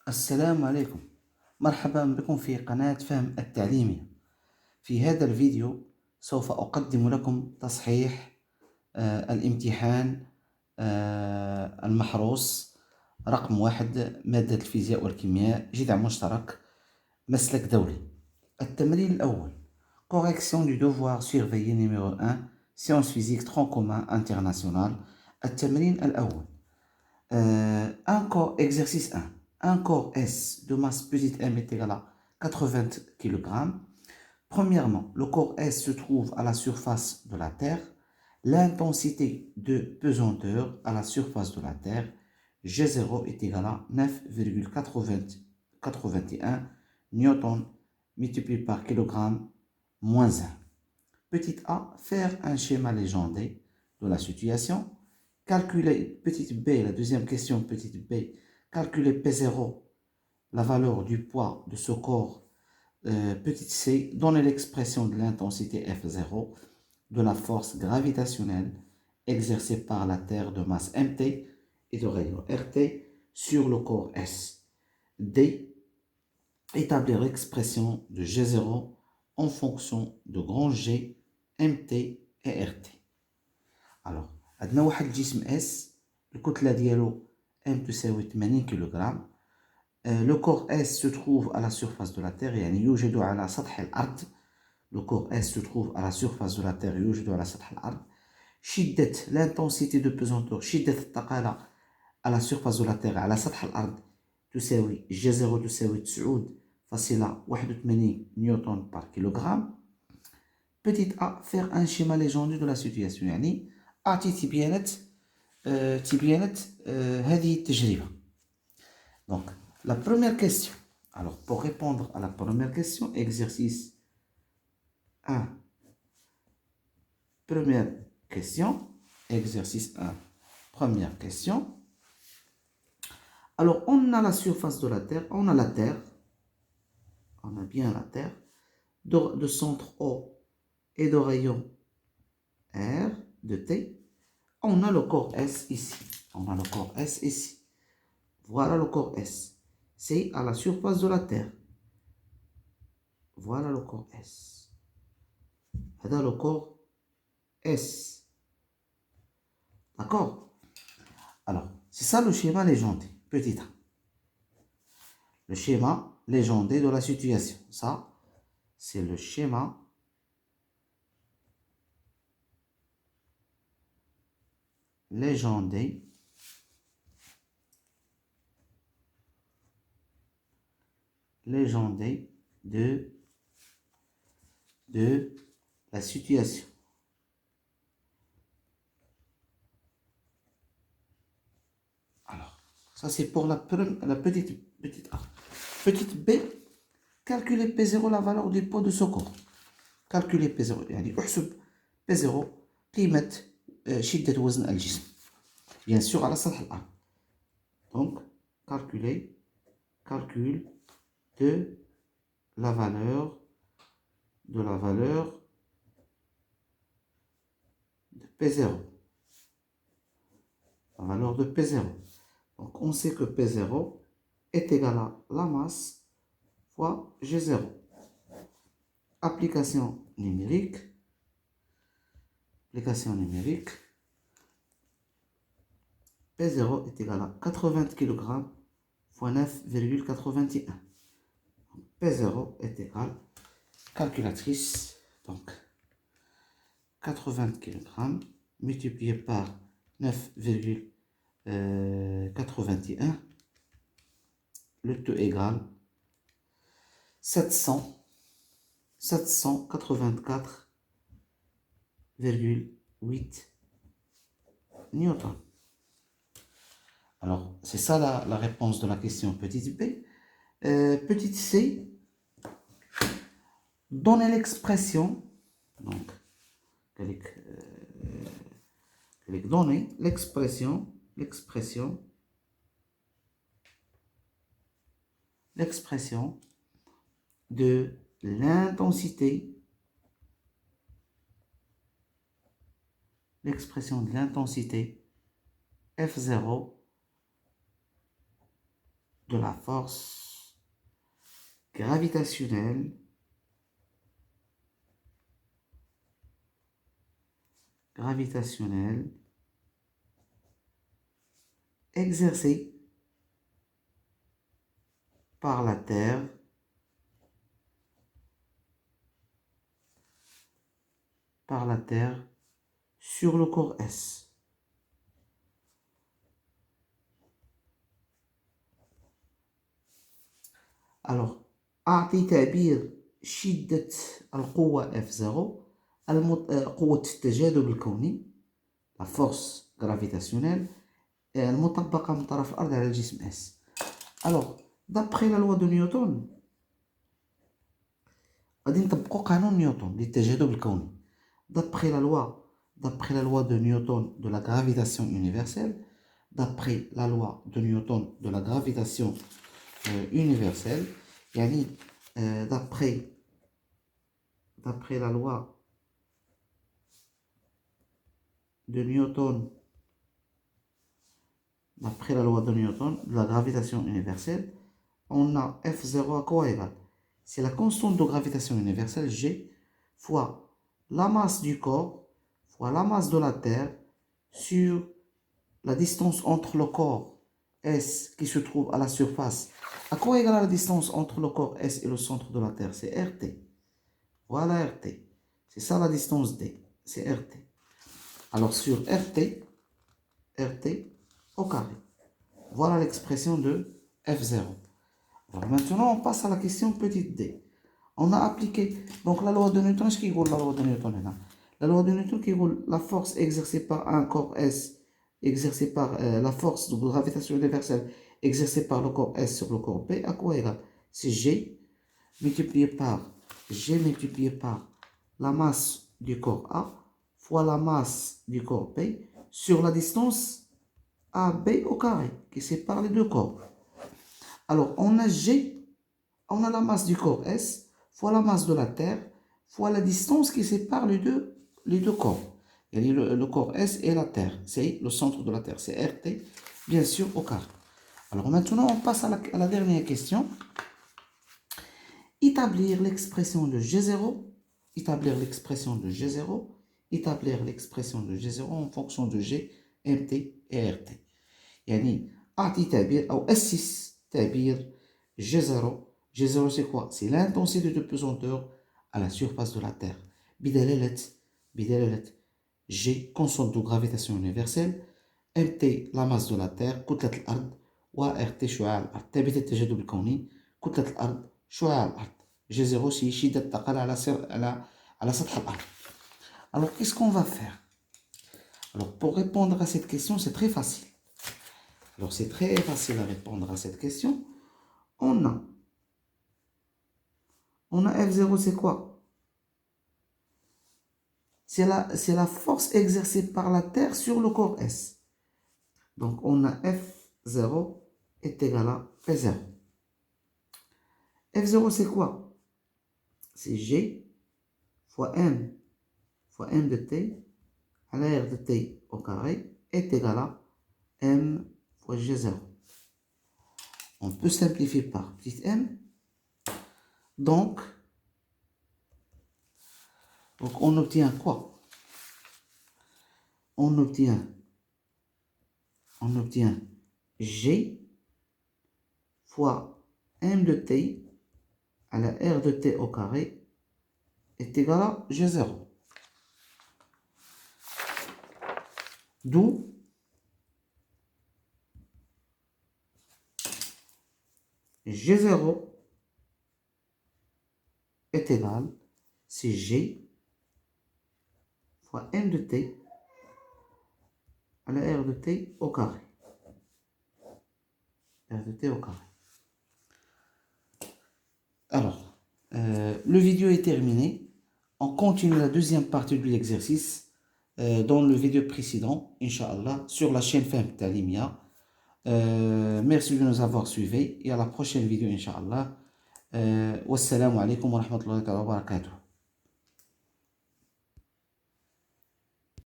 السلام عليكم. مرحبا بكم في قناة فهم التعليمي. في هذا الفيديو سوف أقدم لكم تصحيح الامتحان المحروس رقم 1 مادة الفيزياء والكيمياء جذع مشترك مسلك دولي. التمرين الأول Correction du devoir surveillé numéro 1 Sciences physiques tronc commun international. التمرين الأول exercice 1. Un corps S de masse petite m est égal à 80 kg. Premièrement, le corps S se trouve à la surface de la Terre. L'intensité de pesanteur à la surface de la Terre, G0 est égal à 9,81 newton multiplié par kilogramme moins 1. Petit a, faire un schéma légendé de la situation. Calculer, petite b, la deuxième question, petite b, calculer P0, la valeur du poids de ce corps, petite c, donner l'expression de l'intensité F0, de la force gravitationnelle exercée par la Terre de masse mt et de rayon RT sur le corps S. D, établir l'expression de G0 en fonction de grand G, mt et RT. Alors, عندنا واحد الجسم S الكتلة ديالو M تساوي 80 كيلوغرام. Le corps S se trouve à la surface de la Terre يعني يوجد على سطح الأرض. Le corps S se trouve à la surface de la Terre يوجد على سطح الأرض. شدة l'intensité de pesanteur شدة الثقالة à la surface de la Terre على سطح الأرض تساوي G0 تساوي 9.81 نيوتن par kilogramme. Petit a, faire un schéma légendé de la situation يعني أعطي تبيانة هذه التجربة. Donc, la première question. Alors, pour répondre à la première question, exercice 1. Première question. Exercice 1. Première question. Alors, on a la surface de la Terre. On a la Terre. On a bien la Terre. De centre O et de rayon R de T. On a le corps S ici. On a le corps S ici. Voilà le corps S. C'est à la surface de la Terre. Voilà le corps S. Voilà le corps S. D'accord? Alors, c'est ça le schéma légendé. Petit a. Le schéma légendé de la situation. Ça, c'est le schéma légendé de la situation. Alors, ça c'est pour la petite a. Petite b, calculer P0 la valeur du poids de ce corps. Calculer P0 يعني احسب P0 قيمة شدة وزن الجسم. Bien sûr على سطح الأرض. Donc, calcul de la valeur de P0. La valeur de P0. Donc, on sait que P0 est égal à la masse fois G0. Application numérique. P0 est égal à 80 kg fois 9,81. P0 est égal, calculatrice, donc 80 kg multiplié par 9,81, le tout égale 784,8 newton. Alors, c'est ça la réponse de la question petite b. Petite c, donner l'expression, donc, donner l'expression de l'intensité, F0 de la force gravitationnelle exercée par la Terre sur le corps S. Alors, أعطي تعبير شدة القوة F0 قوة التجاذب الكوني la force gravitationnelle المطبقة من طرف الأرض على الجسم S. Alors, d'après la loi de Newton غادي نطبقوا قانون نيوتن للتجاذب الكوني. D'après la loi de Newton de la gravitation universelle, يعني d'après la loi de Newton de la gravitation universelle, on a F0 à quoi égal? C'est la constante de gravitation universelle G fois la masse du corps fois la masse de la Terre sur la distance entre le corps S qui se trouve à la surface. À quoi égale la distance entre le corps S et le centre de la Terre? C'est RT. Voilà RT. C'est ça la distance D. C'est RT. Alors sur RT au carré. Voilà l'expression de F0. Alors maintenant, on passe à la question petite d. On a appliqué donc la loi de Newton. Qu'est-ce qui roule la loi de Newton là? La loi de Newton qui roule la force exercée par un corps S, exercée par la force de gravitation universelle exercée par le corps S sur le corps P, à quoi égale? C'est G multiplié par la masse du corps A fois la masse du corps P sur la distance AB au carré qui sépare les deux corps. Alors, on a G, on a la masse du corps S, fois la masse de la Terre, fois la distance qui sépare les deux corps. Et le corps S et la Terre, c'est le centre de la Terre, c'est RT, bien sûr, au carré. Alors maintenant, on passe à la dernière question. Établir l'expression de G0 en fonction de G, MT et RT. يعني أعطي تعبير أو أسس تعبير G0. G0 c'est quoi? C'est l'intensité de pesanteur à la surface de la Terre. بدلالة G constante de gravitation universelle, MT la masse de la Terre كتلة الأرض وRT شعاع الأرض ثابتة التجاذب الكوني كتلة الأرض شعاع الأرض. G0 c'est شدة الثقل على سطح الأرض. Alors qu'est-ce qu'on va faire? Alors pour répondre à cette question, c'est très facile. Alors c'est très facile à répondre à cette question. On a F0, c'est quoi? C'est la force exercée par la Terre sur le corps S. Donc on a F0 est égal à P0. F0 c'est quoi? C'est G fois M de T à la R de T au carré est égal à M fois G0. On peut simplifier par petit m. Donc on obtient quoi? On obtient G fois M de T à la R de T au carré est égal à G0. D'où G0 est égal, c'est G fois M de T à la R de T au carré. R de T au carré. Alors, le vidéo est terminé. On continue la deuxième partie de l'exercice dans le vidéo précédent, Inch'Allah, sur la chaîne Fahm Talimia. Merci de nous avoir suivis et à la prochaine vidéo, Inch'Allah. Wassalamu alaikum wa rahmatullahi wa barakatuh.